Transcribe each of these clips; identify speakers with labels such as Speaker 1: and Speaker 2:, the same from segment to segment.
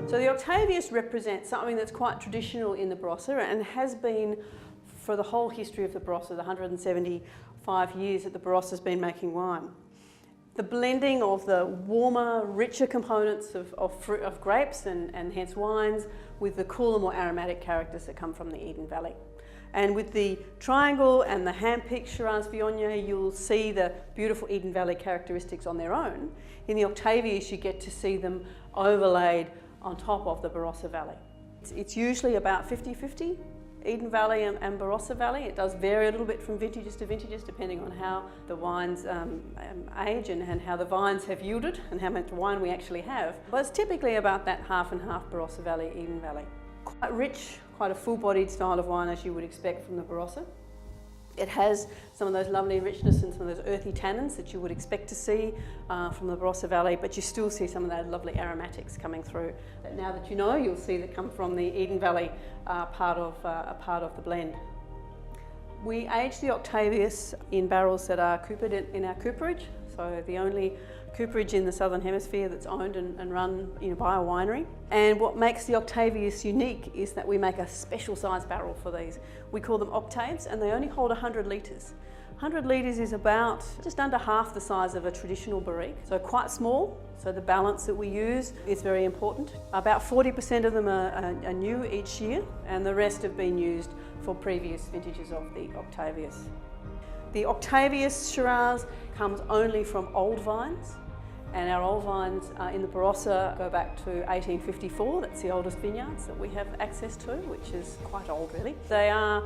Speaker 1: So the Octavius represents something that's quite traditional in the Barossa and has been for the whole history of the Barossa, the 175 years that the Barossa's been making wine. The blending of the warmer, richer components of grapes and hence wines with the cooler, more aromatic characters that come from the Eden Valley. And with the triangle and the hand-picked Shiraz Viognier, you'll see the beautiful Eden Valley characteristics on their own. In the Octavius, you get to see them overlaid on top of the Barossa Valley. It's usually about 50-50. Eden Valley and Barossa Valley. It does vary a little bit from vintages to vintages depending on how the wines age and how the vines have yielded and how much wine we actually have. But it's typically about that half and half Barossa Valley, Eden Valley. Quite rich, quite a full-bodied style of wine as you would expect from the Barossa. It has some of those lovely richness and some of those earthy tannins that you would expect to see from the Barossa Valley, but you still see some of those lovely aromatics coming through. Now that you know, you'll see that come from the Eden Valley part of the blend. We age the Octavius in barrels that are coopered in our cooperage, so the only cooperage in the Southern Hemisphere that's owned and run by a winery. And what makes the Octavius unique is that we make a special size barrel for these. We call them octaves and they only hold 100 litres. 100 litres is about just under half the size of a traditional barrique, so quite small. So the balance that we use is very important. About 40% of them are new each year and the rest have been used for previous vintages of the Octavius. The Octavius Shiraz comes only from old vines. And our old vines in the Barossa go back to 1854. That's the oldest vineyards that we have access to, which is quite old really. They are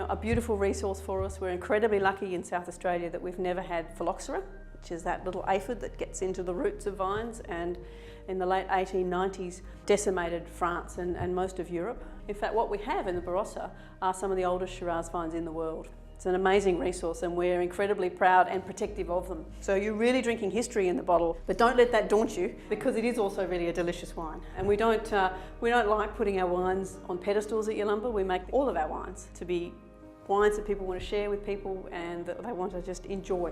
Speaker 1: a beautiful resource for us. We're incredibly lucky in South Australia that we've never had phylloxera, which is that little aphid that gets into the roots of vines and in the late 1890s decimated France and most of Europe. In fact, what we have in the Barossa are some of the oldest Shiraz vines in the world. It's an amazing resource and we're incredibly proud and protective of them. So you're really drinking history in the bottle, but don't let that daunt you because it is also really a delicious wine. And we don't like putting our wines on pedestals at Yalumba. We make all of our wines to be wines that people want to share with people and that they want to just enjoy.